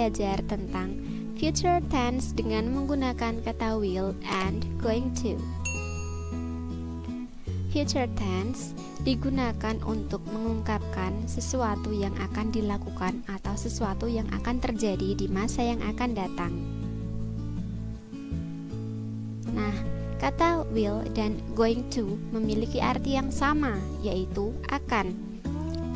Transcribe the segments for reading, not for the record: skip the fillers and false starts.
belajar tentang future tense dengan menggunakan kata will and going to. Future tense digunakan untuk mengungkapkan sesuatu yang akan dilakukan atau sesuatu yang akan terjadi di masa yang akan datang. Nah, kata will dan going to memiliki arti yang sama, yaitu akan.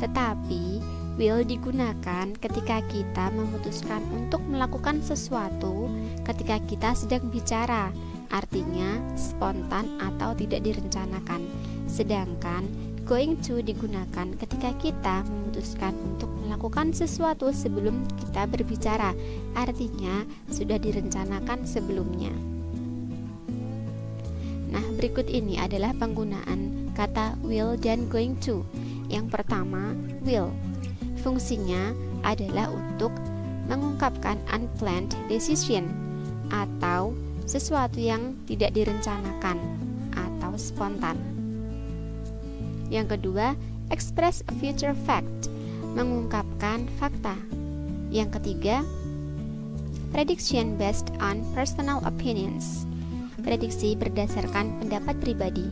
Tetapi, will digunakan ketika kita memutuskan untuk melakukan sesuatu ketika kita sedang bicara, artinya spontan atau tidak direncanakan. Sedangkan going to digunakan ketika kita memutuskan untuk melakukan sesuatu sebelum kita berbicara, artinya sudah direncanakan sebelumnya. Nah, berikut ini adalah penggunaan kata will dan going to. Yang pertama, will. Fungsinya adalah untuk mengungkapkan unplanned decision atau sesuatu yang tidak direncanakan atau spontan. Yang kedua, express a future fact, mengungkapkan fakta. Yang ketiga, prediction based on personal opinions, prediksi berdasarkan pendapat pribadi.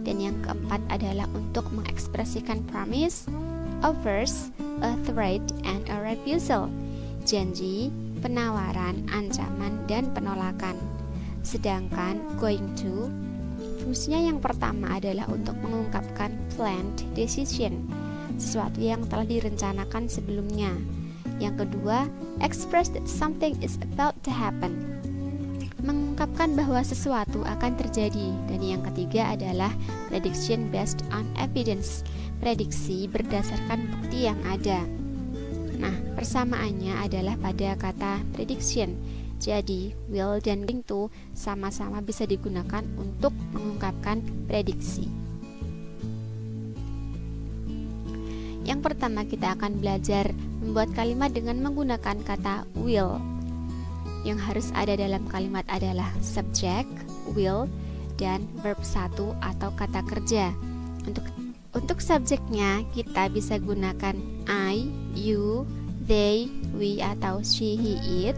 Dan yang keempat adalah untuk mengekspresikan promise, offers, a threat, and a refusal, janji, penawaran, ancaman, dan penolakan. Sedangkan going to, fungsinya yang pertama adalah untuk mengungkapkan planned decision, sesuatu yang telah direncanakan sebelumnya. Yang kedua, express that something is about to happen, mengungkapkan bahwa sesuatu akan terjadi. Dan yang ketiga adalah prediction based on evidence, prediksi berdasarkan bukti yang ada. Nah, persamaannya adalah pada kata prediction. Jadi, will dan going to sama-sama bisa digunakan untuk mengungkapkan prediksi. Yang pertama, kita akan belajar membuat kalimat dengan menggunakan kata will. Yang harus ada dalam kalimat adalah subject, will, dan verb 1 atau kata kerja. Untuk subjeknya kita bisa gunakan I, you, they, we, atau she, he, it.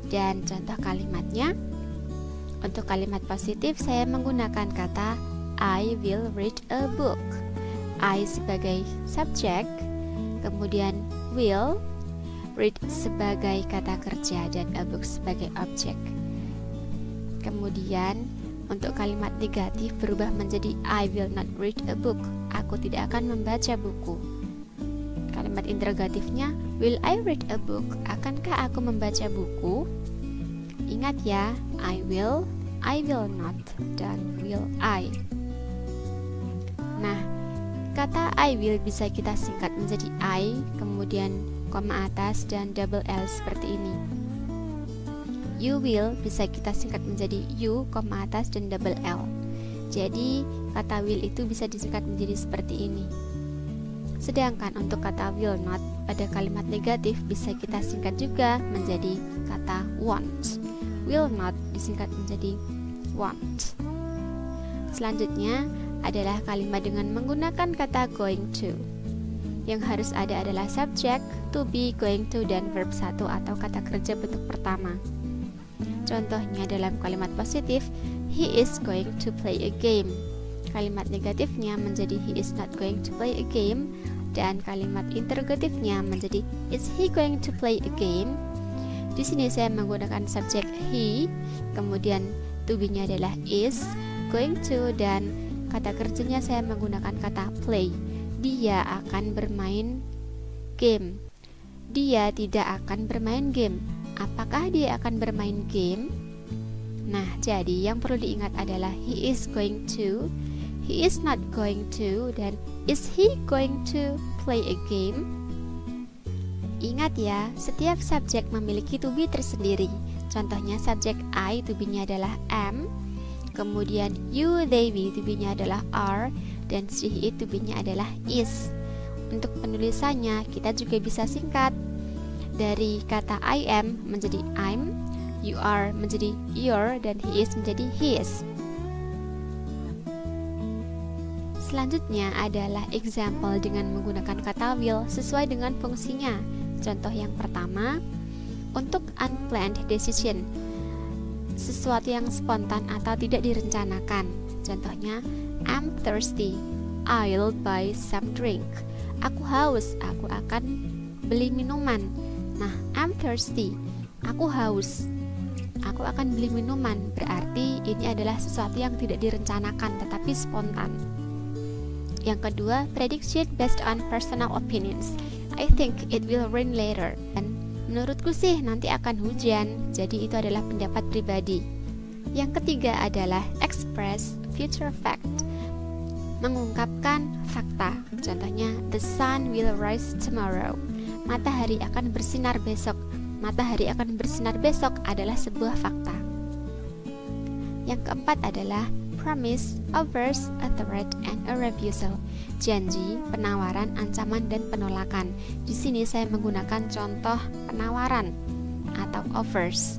Dan contoh kalimatnya, untuk kalimat positif saya menggunakan kata I will read a book. I sebagai subjek, kemudian will, read sebagai kata kerja, dan a book sebagai objek. Kemudian untuk kalimat negatif berubah menjadi I will not read a book. Aku tidak akan membaca buku. Kalimat interrogatifnya, will I read a book? Akankah aku membaca buku? Ingat ya, I will not, dan will I. Nah, kata I will bisa kita singkat menjadi I, kemudian koma atas dan double L seperti ini. You will bisa kita singkat menjadi you, koma atas dan double L. Jadi kata will itu bisa disingkat menjadi seperti ini. Sedangkan untuk kata will not pada kalimat negatif bisa kita singkat juga menjadi kata won't. Will not disingkat menjadi won't. Selanjutnya adalah kalimat dengan menggunakan kata going to. Yang harus ada adalah subject, to be, going to, dan verb 1 atau kata kerja bentuk pertama. Contohnya dalam kalimat positif, he is going to play a game. Kalimat negatifnya menjadi he is not going to play a game, dan kalimat interrogatifnya menjadi is he going to play a game. Di sini saya menggunakan subjek he, kemudian to be-nya adalah is, going to, dan kata kerjanya saya menggunakan kata play. Dia akan bermain game. Dia tidak akan bermain game. Apakah dia akan bermain game? Nah, jadi yang perlu diingat adalah he is going to, he is not going to, dan is he going to play a game? Ingat ya, setiap subjek memiliki to be tersendiri. Contohnya subjek I, to be-nya adalah am, kemudian you, they, we, to be-nya adalah are, dan she, it, to be-nya adalah is. Untuk penulisannya kita juga bisa singkat. Dari kata I am menjadi I'm, you are menjadi your, dan he is menjadi his. Selanjutnya adalah example dengan menggunakan kata will sesuai dengan fungsinya. Contoh yang pertama, untuk unplanned decision, sesuatu yang spontan atau tidak direncanakan. Contohnya, I'm thirsty, I'll buy some drink. Aku haus, aku akan beli minuman. Nah, I'm thirsty, aku haus, aku akan beli minuman. Berarti ini adalah sesuatu yang tidak direncanakan tetapi spontan. Yang kedua, prediction based on personal opinions. I think it will rain later. Dan menurutku sih nanti akan hujan. Jadi itu adalah pendapat pribadi. Yang ketiga adalah express future fact. Mengungkapkan fakta. Contohnya, the sun will rise tomorrow. Matahari akan bersinar besok. Matahari akan bersinar besok adalah sebuah fakta. Yang keempat adalah promise, offers, a threat, and a refusal. Janji, penawaran, ancaman, dan penolakan. Di sini saya menggunakan contoh penawaran atau offers.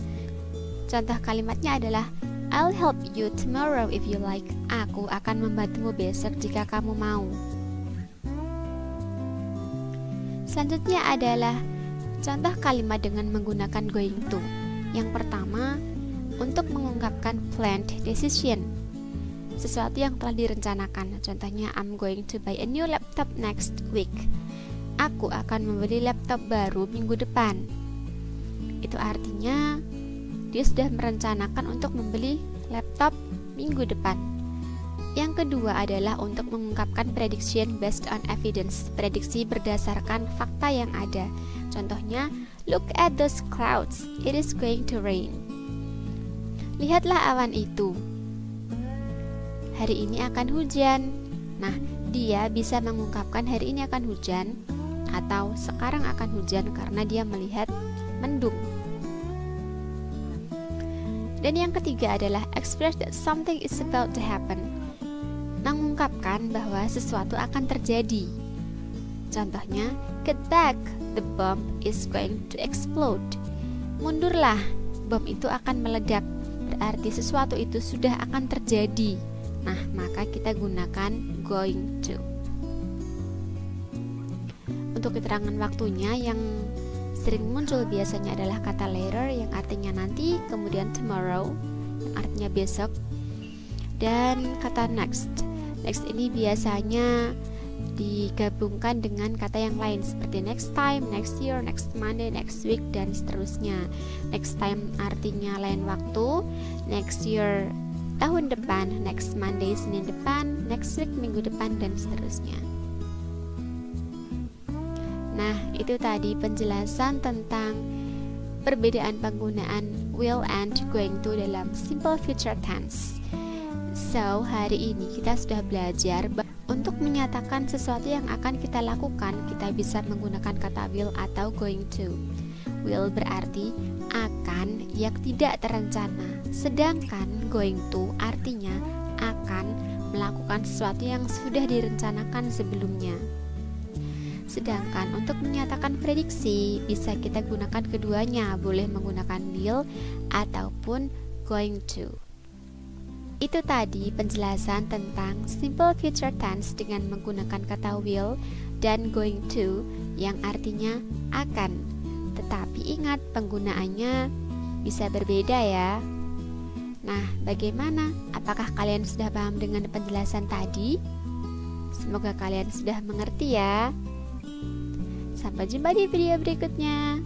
Contoh kalimatnya adalah I'll help you tomorrow if you like. Aku akan membantumu besok jika kamu mau. Selanjutnya adalah contoh kalimat dengan menggunakan going to. Yang pertama, untuk mengungkapkan planned decision, sesuatu yang telah direncanakan. Contohnya, I'm going to buy a new laptop next week. Aku akan membeli laptop baru minggu depan. Itu artinya dia sudah merencanakan untuk membeli laptop minggu depan. Yang kedua adalah untuk mengungkapkan prediction based on evidence, prediksi berdasarkan fakta yang ada. Contohnya, look at those clouds, it is going to rain. Lihatlah awan itu, hari ini akan hujan. Nah, dia bisa mengungkapkan hari ini akan hujan atau sekarang akan hujan karena dia melihat mendung. Dan yang ketiga adalah express that something is about to happen. Mengungkapkan bahwa sesuatu akan terjadi. Contohnya, get back, the bomb is going to explode. Mundurlah, bom itu akan meledak. Berarti sesuatu itu sudah akan terjadi. Nah, maka kita gunakan going to. Untuk keterangan waktunya yang sering muncul biasanya adalah kata later yang artinya nanti, kemudian tomorrow yang artinya besok, dan kata next. Next ini biasanya digabungkan dengan kata yang lain seperti next time, next year, next Monday, next week, dan seterusnya. Next time artinya lain waktu, next year tahun depan, next Monday Senin depan, next week minggu depan, dan seterusnya. Nah, itu tadi penjelasan tentang perbedaan penggunaan will and going to dalam simple future tense. So, hari ini kita sudah belajar untuk menyatakan sesuatu yang akan kita lakukan, kita bisa menggunakan kata will atau going to. Will berarti akan yang tidak terencana, sedangkan going to artinya akan melakukan sesuatu yang sudah direncanakan sebelumnya. Sedangkan untuk menyatakan prediksi bisa kita gunakan keduanya, boleh menggunakan will ataupun going to. Itu tadi penjelasan tentang simple future tense dengan menggunakan kata will dan going to yang artinya akan. Tetapi ingat penggunaannya bisa berbeda ya. Nah, bagaimana? Apakah kalian sudah paham dengan penjelasan tadi? Semoga kalian sudah mengerti ya. Sampai jumpa di video berikutnya.